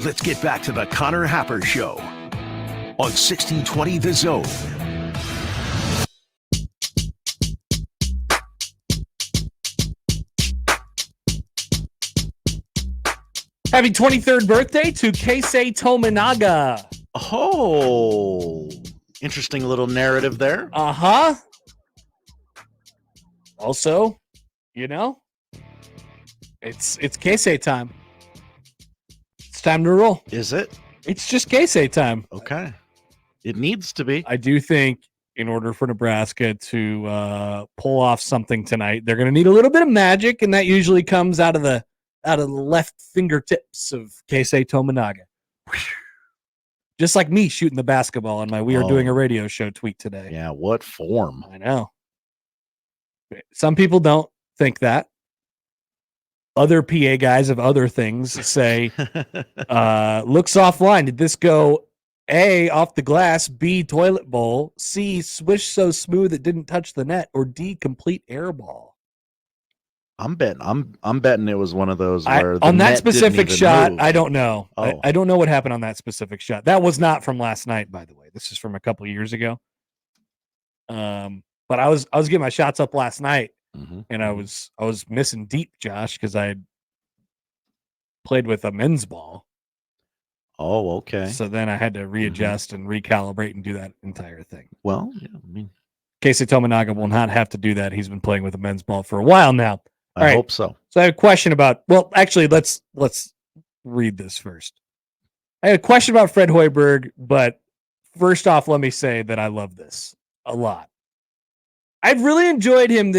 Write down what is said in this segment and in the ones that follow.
let's get back to the Connor Happer Show on 1620 The Zone. Happy 23rd birthday to Keisei Tominaga. Oh, interesting little narrative there. Uh-huh. Also, you know, it's Keisei time. It's time to roll. Is it? It's just Keisei time. Okay. It needs to be. I do think in order for Nebraska to pull off something tonight, they're going to need a little bit of magic, and that usually comes out of the left fingertips of Keisei Tominaga. Just like me shooting the basketball on my "We Are Doing a Radio Show" tweet today. Yeah, what form? I know. Some people don't think that. Other PA guys of other things say, looks offline. Did this go A, off the glass, B, toilet bowl, C, swish so smooth it didn't touch the net, or D, complete air ball? I'm betting it was one of those where on that specific shot, move. I don't know. Oh. I don't know what happened on that specific shot. That was not from last night, by the way. This is from a couple of years ago. But I was getting my shots up last night, and I was missing deep, Josh, because I had played with a men's ball. Oh, okay. So then I had to readjust and recalibrate and do that entire thing. Well, yeah, I mean, Keisei Tominaga will not have to do that. He's been playing with a men's ball for a while now. I hope so. So I have a question about, well, actually, let's read this first. I have a question about Fred Hoiberg, but first off, let me say that I love this a lot. I've really enjoyed him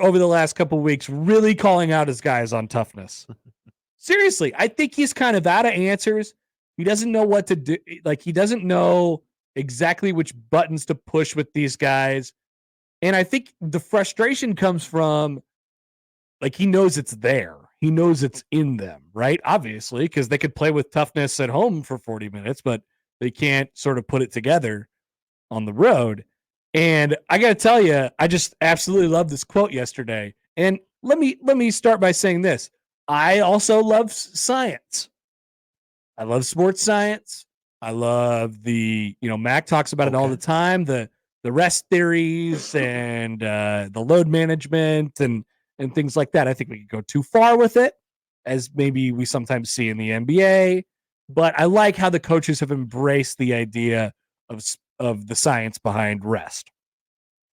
over the last couple of weeks, really calling out his guys on toughness. Seriously, I think he's kind of out of answers. He doesn't know what to do. Like, he doesn't know exactly which buttons to push with these guys. And I think the frustration comes from, like, he knows it's there. He knows it's in them, right? Obviously, because they could play with toughness at home for 40 minutes, but they can't sort of put it together on the road. And I got to tell you, I just absolutely love this quote yesterday. And let me start by saying this. I also love science. I love sports science. I love Mac talks about it all the time, the rest theories and the load management and things like that. I think we could go too far with it, as maybe we sometimes see in the NBA. But I like how the coaches have embraced the idea of the science behind rest.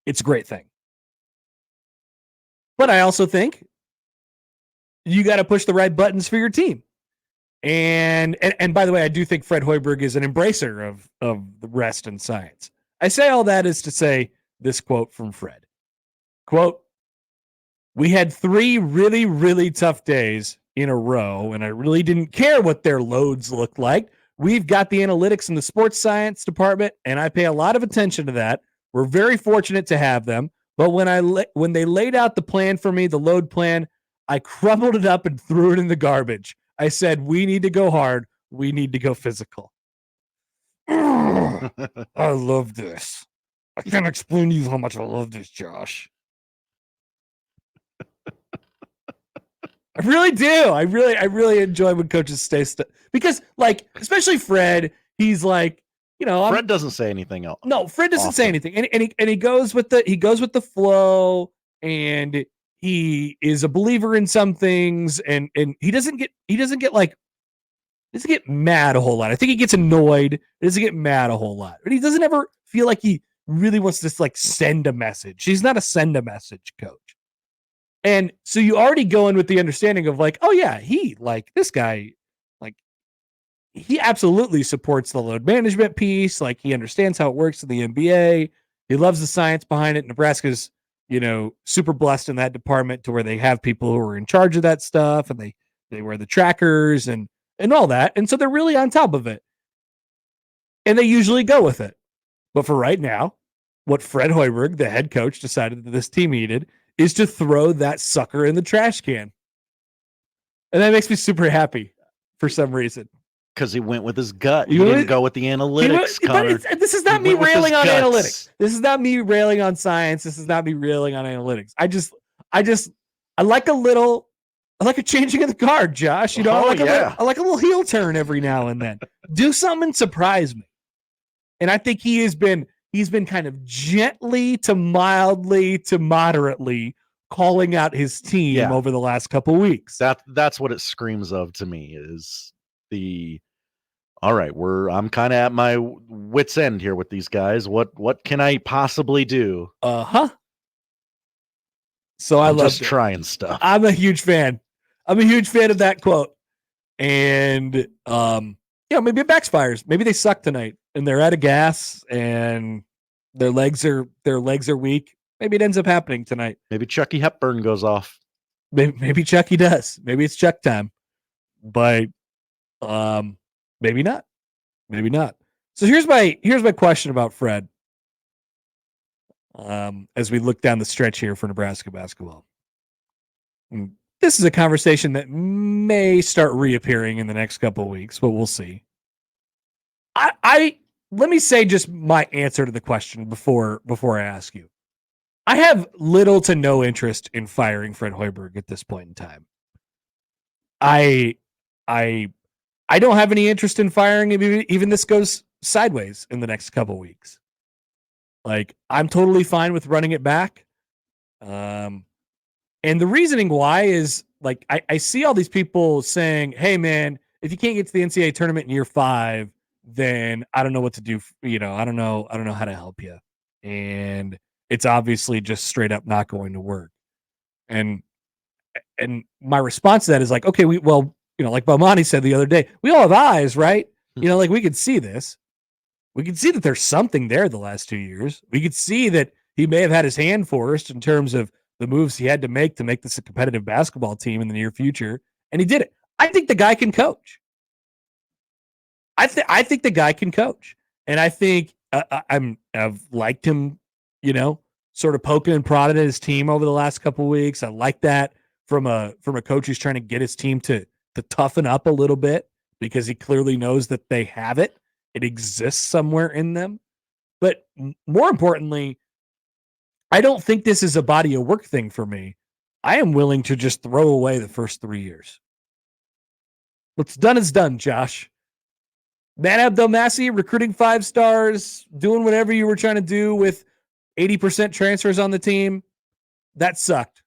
It's a great thing. But I also think you got to push the right buttons for your team. And by the way, I do think Fred Hoiberg is an embracer of the rest and science. I say all that is to say this quote from Fred. Quote, "We had 3 really, really tough days in a row, and I really didn't care what their loads looked like. We've got the analytics in the sports science department, and I pay a lot of attention to that. We're very fortunate to have them. But when they laid out the plan for me, the load plan, I crumbled it up and threw it in the garbage. I said, we need to go hard. We need to go physical." I love this. I can't explain to you how much I love this, Josh. I really do. I really enjoy when coaches stay because, like, especially Fred, he's like, Fred doesn't say anything else. No, Fred doesn't say anything, and he goes with the flow, and he is a believer in some things, and he doesn't get mad a whole lot. I think he gets annoyed. He doesn't get mad a whole lot, but he doesn't ever feel like he really wants to send a message. He's not a send a message coach. And so you already go in with the understanding of oh yeah, this guy, he absolutely supports the load management piece. Like, he understands how it works in the NBA. He loves the science behind it. Nebraska's, super blessed in that department to where they have people who are in charge of that stuff, and they wear the trackers and all that. And so they're really on top of it. And they usually go with it. But for right now, what Fred Hoiberg, the head coach, decided that this team needed is to throw that sucker in the trash can. And that makes me super happy for some reason. Because he went with his gut. He didn't go with the analytics, Connor. This is not me railing on analytics. This is not me railing on science. This is not me railing on analytics. I like a little I like a changing of the guard, Josh. You know, Oh, I like a little heel turn every now and then. Do something and surprise me. And I think he's been kind of gently to mildly to moderately calling out his team over the last couple weeks. That's what it screams of to me is all right, I'm kind of at my wit's end here with these guys. What can I possibly do? So I'm just trying stuff. I'm a huge fan. I'm a huge fan of that quote. And maybe it backfires. Maybe they suck tonight and they're out of gas and their legs are weak. Maybe it ends up happening tonight. Maybe Chucky Hepburn goes off. Maybe Chucky does. Maybe it's Chuck time. But maybe not. Maybe not. So here's my question about Fred. As we look down the stretch here for Nebraska basketball. This is a conversation that may start reappearing in the next couple of weeks, but we'll see. I let me say just my answer to the question before I ask you. I have little to no interest in firing Fred Hoiberg at this point in time. I don't have any interest in firing him, even this goes sideways in the next couple of weeks. Like, I'm totally fine with running it back. And the reasoning why is, like, I see all these people saying, hey, man, if you can't get to the NCAA tournament in year 5, then I don't know what to do. I don't know how to help you. And it's obviously just straight up not going to work. And my response to that is like, okay, like Belmonte said the other day, we all have eyes, right? Like, we could see this. We could see that there's something there the last 2 years. We could see that he may have had his hand forced in terms of the moves he had to make this a competitive basketball team in the near future, and he did it. I think the guy can coach. I think the guy can coach, and I think I've liked him, sort of poking and prodding at his team over the last couple of weeks. I like that from a coach who's trying to get his team to toughen up a little bit because he clearly knows that they have it. It exists somewhere in them. But more importantly, I don't think this is a body of work thing for me. I am willing to just throw away the first 3 years. What's done is done, Josh. Man Abdelmassi recruiting 5 stars, doing whatever you were trying to do with 80% transfers on the team. That sucked.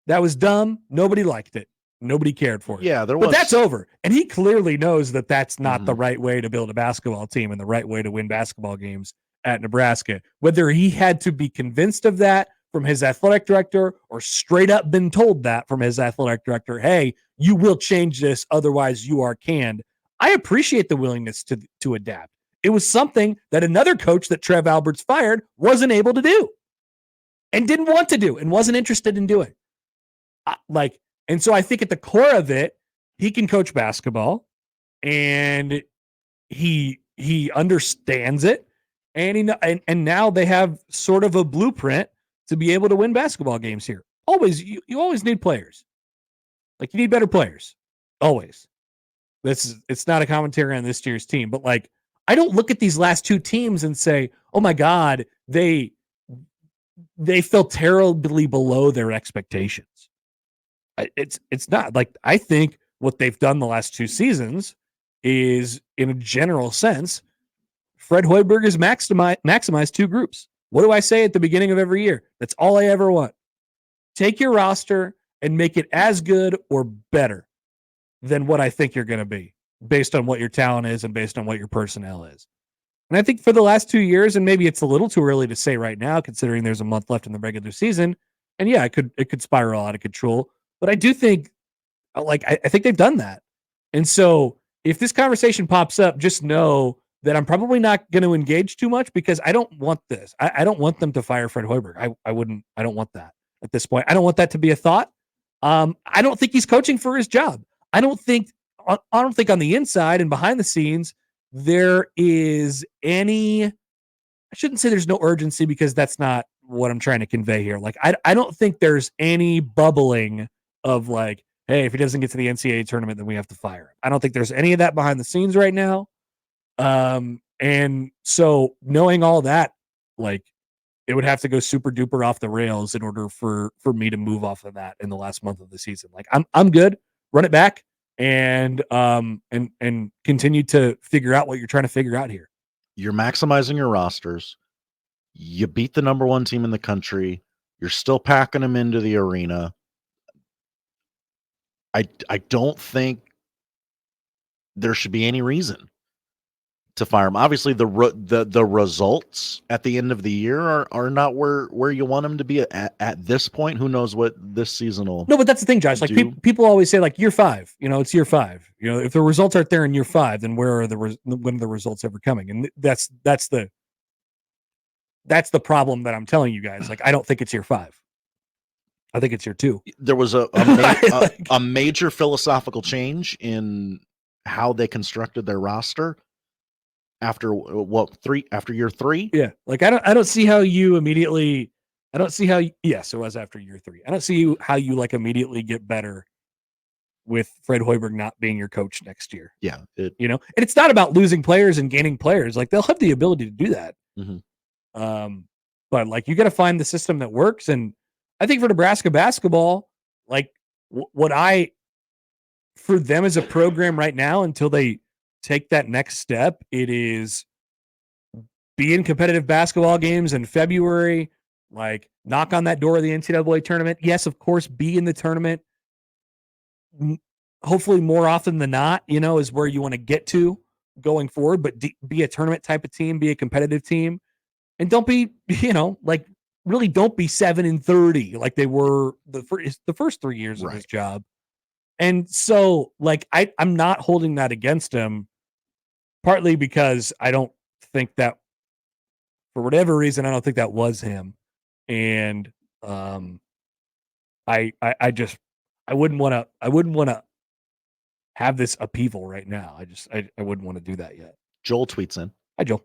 That was dumb. Nobody liked it. Nobody cared for it. Yeah, but that's over. And he clearly knows that that's not the right way to build a basketball team and the right way to win basketball games at Nebraska. Whether he had to be convinced of that from his athletic director or straight up been told that from his athletic director, hey, you will change this, otherwise you are canned. I appreciate the willingness to adapt. It was something that another coach that Trev Alberts fired wasn't able to do and didn't want to do and wasn't interested in doing. And so I think at the core of it, he can coach basketball and he understands it. And now they have sort of a blueprint to be able to win basketball games here. Always, you always need players. Like, you need better players. Always. It's not a commentary on this year's team, but like, I don't look at these last 2 teams and say, oh my God, they fell terribly below their expectations. It's not like, I think what they've done the last 2 seasons is, in a general sense, Fred Hoiberg has maximized 2 groups. What do I say at the beginning of every year? That's all I ever want. Take your roster and make it as good or better than what I think you're going to be, based on what your talent is and based on what your personnel is. And I think for the last 2 years, and maybe it's a little too early to say right now, considering there's a month left in the regular season, and yeah, it could spiral out of control. But I do think, I think they've done that. And so if this conversation pops up, just know that I'm probably not going to engage too much, because I don't want this. I don't want them to fire Fred Hoiberg. I don't want that at this point. I don't want that to be a thought. I don't think he's coaching for his job. I don't think on the inside and behind the scenes there is any, I shouldn't say there's no urgency, because that's not what I'm trying to convey here. Like, I don't think there's any bubbling of like, hey, if he doesn't get to the NCAA tournament, then we have to fire him. I don't think there's any of that behind the scenes right now. And so knowing all that, like, it would have to go super duper off the rails in order for me to move off of that in the last month of the season. Like I'm good. Run it back and continue to figure out what you're trying to figure out here. You're maximizing your rosters. You beat the number one team in the country. You're still packing them into the arena. I don't think there should be any reason to fire him. Obviously, the results at the end of the year are not where you want them to be at this point. Who knows what this season will? No, but that's the thing, Josh. Like people always say, like year 5. It's year 5. If the results aren't there in year 5, then when are the results ever coming? And that's the problem that I'm telling you guys. Like I don't think it's year 5. I think it's year 2. There was a major philosophical change in how they constructed their roster after after year 3. Yeah, like I don't see how you immediately. I don't see how. Yes, it was after year 3. I don't see how you like immediately get better with Fred Hoiberg not being your coach next year. Yeah, and it's not about losing players and gaining players. Like they'll have the ability to do that. Mm-hmm. But like you got to find the system that works. And I think for Nebraska basketball, like for them as a program right now, until they take that next step, it is be in competitive basketball games in February, like knock on that door of the NCAA tournament. Yes, of course, be in the tournament. Hopefully more often than not, is where you want to get to going forward, but be a tournament type of team, be a competitive team. And don't be, like really don't be 7-30 like they were the first 3 years of his job. And so like I'm not holding that against him, partly because I don't think that for whatever reason, I don't think that was him. And I wouldn't want to have this upheaval right now. I wouldn't want to do that yet. Joel tweets in. Hi, Joel.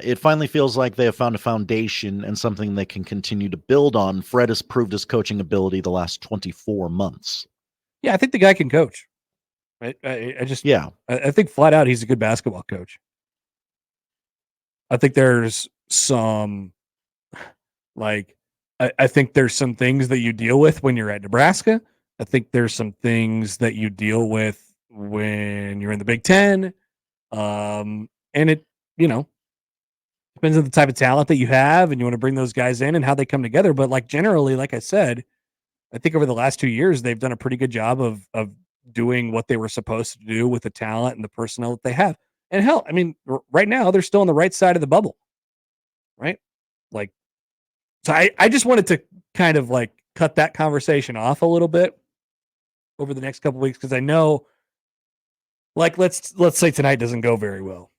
It finally feels like they have found a foundation and something they can continue to build on. Fred has proved his coaching ability the last 24 months. Yeah, I think the guy can coach. I think flat out he's a good basketball coach. I think there's some, like, I think there's some things that you deal with when you're at Nebraska. I think there's some things that you deal with when you're in the Big Ten. And it, depends on the type of talent that you have and you want to bring those guys in and how they come together. But like generally, like I said, I think over the last 2 years, they've done a pretty good job of doing what they were supposed to do with the talent and the personnel that they have. And hell, I mean, right now they're still on the right side of the bubble, right? Like, so I just wanted to kind of like cut that conversation off a little bit over the next couple of weeks, because I know, like, let's say tonight doesn't go very well.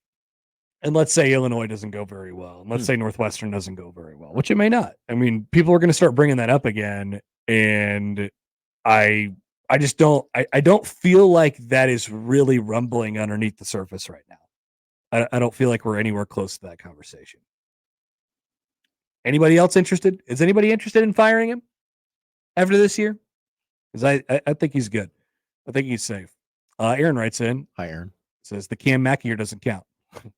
And let's say Illinois doesn't go very well. And let's say Northwestern doesn't go very well, which it may not. I mean, people are going to start bringing that up again. And I just don't, I don't feel like that is really rumbling underneath the surface right now. I don't feel like we're anywhere close to that conversation. Anybody else interested? Is anybody interested in firing him after this year? Because I think he's good. I think he's safe. Aaron writes in. Hi, Aaron. Says the Cam Mack year doesn't count.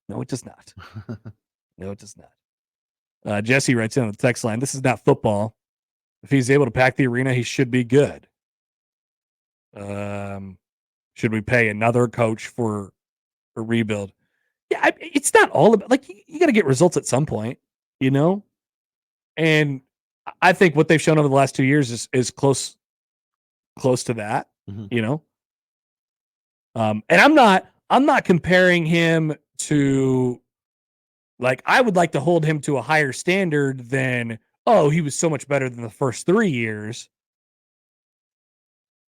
No, it does not. No, it does not. Jesse writes in on the text line. This is not football. If he's able to pack the arena, he should be good. Should we pay another coach for a rebuild? Yeah, it's not all about, like, you got to get results at some point, And I think what they've shown over the last 2 years is close to that, And I'm not comparing him to, like, I would like to hold him to a higher standard than, oh, he was so much better than the first 3 years,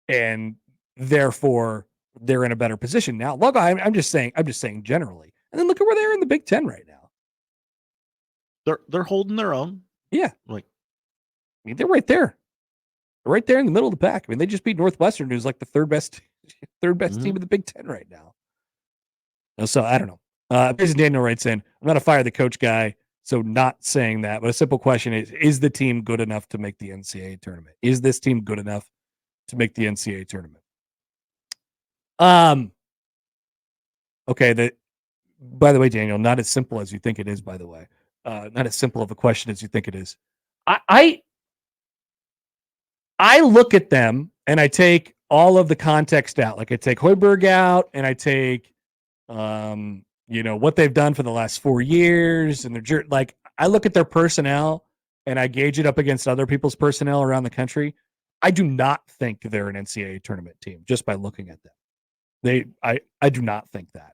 and therefore they're in a better position now. Look, I'm just saying generally. And then look at where they're in the Big Ten right now. They're holding their own. Yeah. Like, I mean, they're right there. They're right there in the middle of the pack. I mean, they just beat Northwestern, who's like the third best team in the Big Ten right now. So I don't know. Jason Daniel writes in, I'm not a fire the coach guy, so not saying that, but a simple question is the team good enough to make the NCAA tournament? Is this team good enough to make the NCAA tournament? Okay, by the way, Daniel, not as simple as you think it is, by the way. not as simple of a question as you think it is. I look at them and I take all of the context out. Like I take Hoiberg out and I take, what they've done for the last 4 years, and they're like, I look at their personnel and I gauge it up against other people's personnel around the country. I do not think they're an NCAA tournament team just by looking at them. I do not think that.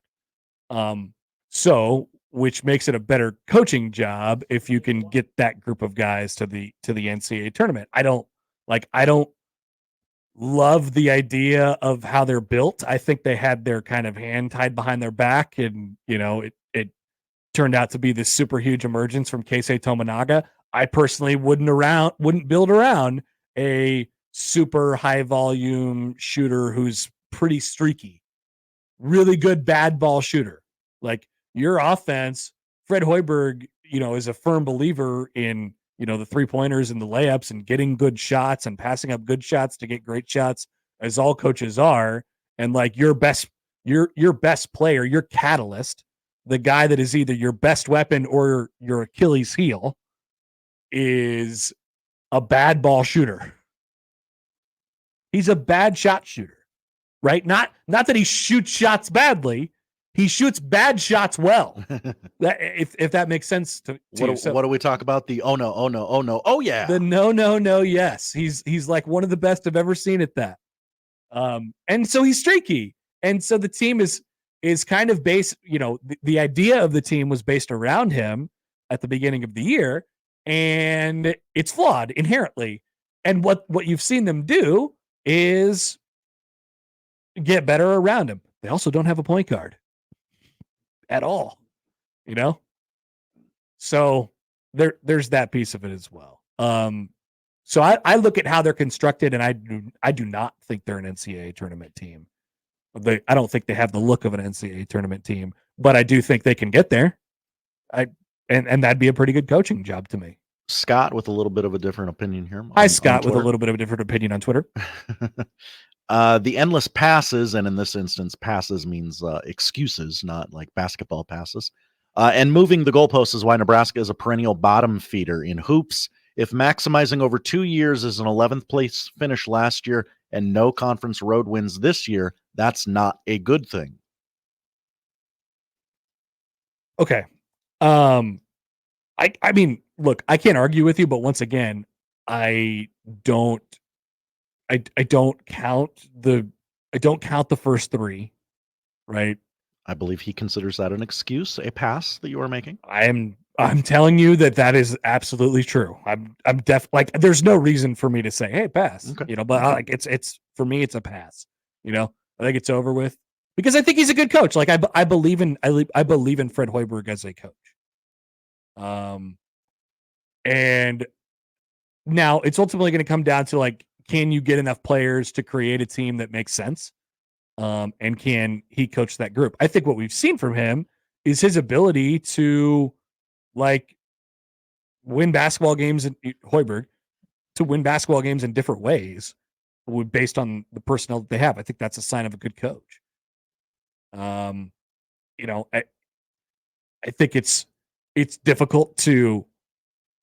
So which makes it a better coaching job if you can get that group of guys to the NCAA tournament. I don't love the idea of how they're built. I think they had their kind of hand tied behind their back, and it turned out to be this super huge emergence from Keisei Tominaga. I personally wouldn't build around a super high volume shooter who's pretty streaky, really good bad ball shooter. Like your offense, Fred Hoiberg, is a firm believer in the 3-pointers and the layups and getting good shots and passing up good shots to get great shots, as all coaches are. And like your best player, your catalyst, the guy that is either your best weapon or your Achilles heel, is a bad ball shooter. He's a bad shot shooter, right? Not that he shoots shots badly. He shoots bad shots well. If that makes sense to you. What do we talk about? The oh no, oh yeah. The no, yes. He's like one of the best I've ever seen at that. And so he's streaky. And so the team is kind of based, the idea of the team was based around him at the beginning of the year, and it's flawed inherently. And what you've seen them do is get better around him. They also don't have a point guard at all, so there's that piece of it as well. So I look at how they're constructed, and I do not think they're an NCAA tournament team. I don't think they have the look of an NCAA tournament team, but I do think they can get there. And that'd be a pretty good coaching job to me. Scott with a little bit of a different opinion here. Hi, Scott with a little bit of a different opinion on Twitter. The endless passes, and in this instance, passes means excuses, not like basketball passes. And moving the goalposts is why Nebraska is a perennial bottom feeder in hoops. If maximizing over 2 years is an 11th place finish last year and no conference road wins this year, that's not a good thing. Okay. I mean, look, I can't argue with you, but once again, I don't count the first 3, right? I believe he considers that an excuse, a pass that you are making. I'm telling you that is absolutely true. I'm like, there's no reason for me to say, hey, pass, okay. But like it's for me, it's a pass. I think it's over with because I think he's a good coach. Like I believe in Fred Hoiberg as a coach. And now it's ultimately going to come down to like, can you get enough players to create a team that makes sense? And can he coach that group? I think what we've seen from him is his ability to like win basketball games in Hoiberg, to win basketball games in different ways based on the personnel that they have. I think that's a sign of a good coach. I think it's difficult to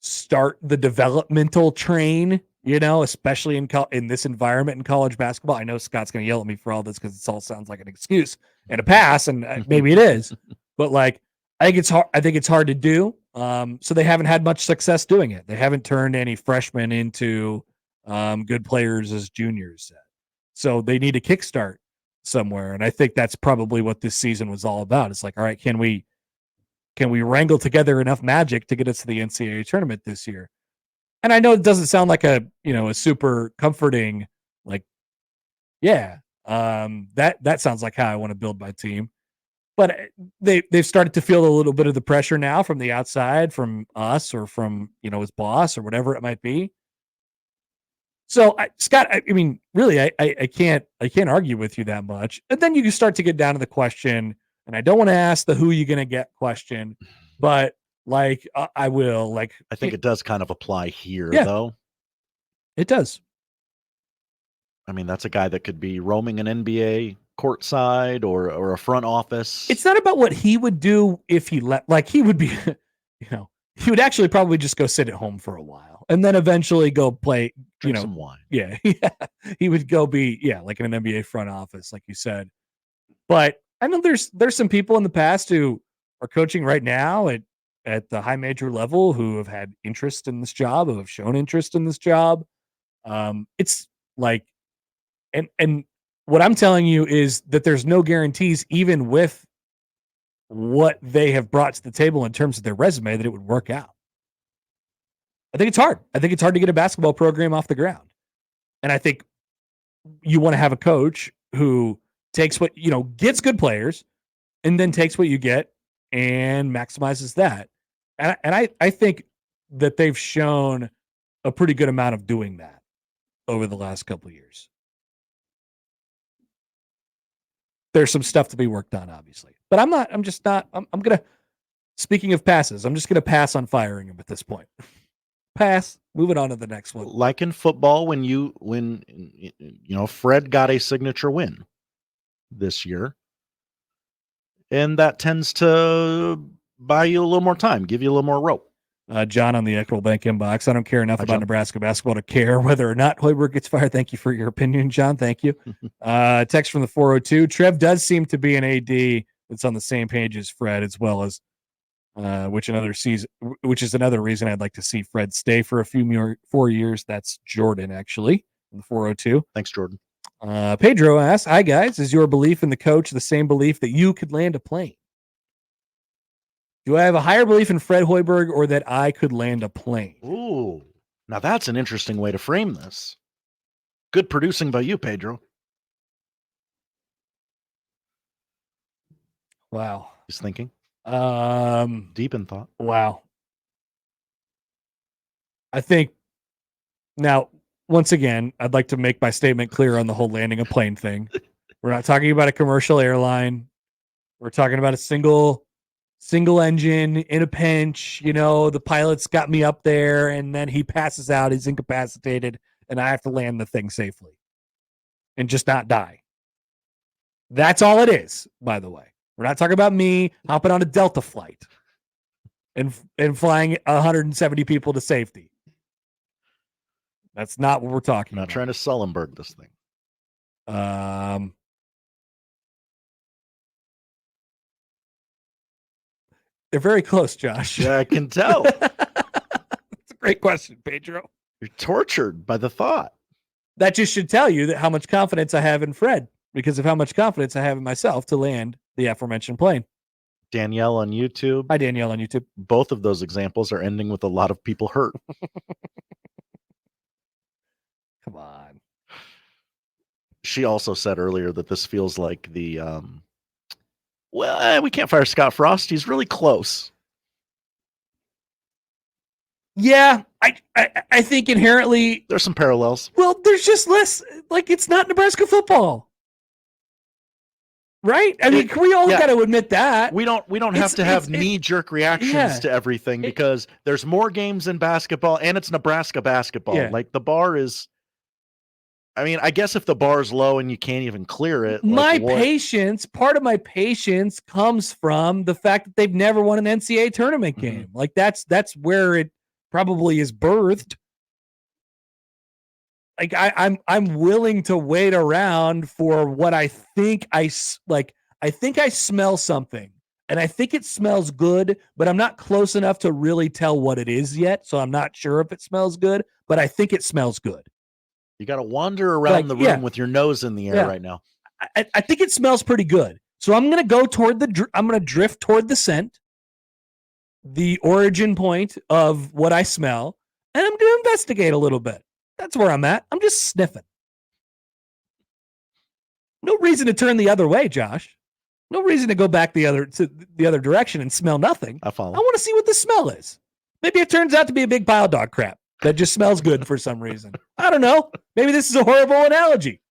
start the developmental train, especially in this environment in college basketball. I know Scott's going to yell at me for all this because it all sounds like an excuse and a pass, and maybe it is, but like I think it's hard to do. So they haven't had much success doing it. They haven't turned any freshmen into good players as juniors yet. So they need a kickstart somewhere, and I think that's probably what this season was all about. It's like, all right, can we wrangle together enough magic to get us to the NCAA tournament this year? And I know it doesn't sound like a super comforting, like, yeah, that sounds like how I want to build my team. But they've started to feel a little bit of the pressure now from the outside, from us or from, his boss or whatever it might be. So Scott, I mean, really, I can't argue with you that much. And then you can start to get down to the question, and I don't want to ask the who you going to get question, but like I will. Like I think it does kind of apply here, though. It does. I mean, that's a guy that could be roaming an NBA courtside or a front office. It's not about what he would do if he let. Like he would be, he would actually probably just go sit at home for a while and then eventually go play, Drink some wine. Yeah. He would go be, like in an NBA front office, like you said. But I know there's some people in the past who are coaching right now at the high major level who have had interest in this job, who have shown interest in this job. It's like, and what I'm telling you is that there's no guarantees, even with what they have brought to the table in terms of their resume, that it would work out. I think it's hard. I think it's hard to get a basketball program off the ground. And I think you want to have a coach who takes what, gets good players and then takes what you get and maximizes that. And I think that they've shown a pretty good amount of doing that over the last couple of years. There's some stuff to be worked on, obviously. But I'm going to, speaking of passes, I'm just going to pass on firing him at this point. Pass. Moving on to the next one. Like in football, when Fred got a signature win this year, and that tends to buy you a little more time, give you a little more rope. John on the Equitable Bank inbox. I don't care enough about Nebraska basketball to care whether or not Hoiberg gets fired. Thank you for your opinion, John. Thank you. Text from the 402. Trev does seem to be an AD that's on the same page as Fred, as well as which is another reason I'd like to see Fred stay for a few more 4 years. That's Jordan, actually, in the 402. Thanks, Jordan. Pedro asks, hi, guys. Is your belief in the coach the same belief that you could land a plane? Do I have a higher belief in Fred Hoiberg or that I could land a plane? Ooh, now that's an interesting way to frame this. Good producing by you, Pedro. Wow. He's thinking. Deep in thought. Wow. I think now, once again, I'd like to make my statement clear on the whole landing a plane thing. We're not talking about a commercial airline. We're talking about a single engine in a pinch. The pilot's got me up there and then he passes out. He's incapacitated and I have to land the thing safely and just not die. That's all it is, by the way. We're not talking about me hopping on a Delta flight and flying 170 people to safety. That's not what we're talking about. I'm not trying to Sullenberg this thing. They're very close, Josh. Yeah, I can tell. That's a great question, Pedro. You're tortured by the thought. That just should tell you that how much confidence I have in Fred because of how much confidence I have in myself to land the aforementioned plane. Danielle on YouTube. Hi, Danielle on YouTube. Both of those examples are ending with a lot of people hurt. Come on. She also said earlier that this feels like the, we can't fire Scott Frost. He's really close. Yeah, I think inherently there's some parallels. Well, there's just less, like it's not Nebraska football. Right? I mean, we all got to admit that. We don't have to have knee-jerk reactions to everything because there's more games in basketball and it's Nebraska basketball. Yeah. Like the bar is, I mean, I guess if the bar is low and you can't even clear it. Part of my patience comes from the fact that they've never won an NCAA tournament game. Like that's where it probably is birthed. Like I'm willing to wait around for what I think I think I smell something and I think it smells good, but I'm not close enough to really tell what it is yet. So I'm not sure if it smells good, but I think it smells good. You got to wander around the room with your nose in the air right now. I think it smells pretty good. So I'm going to go I'm going to drift toward the scent, the origin point of what I smell, and I'm going to investigate a little bit. That's where I'm at. I'm just sniffing. No reason to turn the other way, Josh. No reason to go back the other direction and smell nothing. I follow. I want to see what the smell is. Maybe it turns out to be a big pile of dog crap that just smells good for some reason. I don't know. Maybe this is a horrible analogy.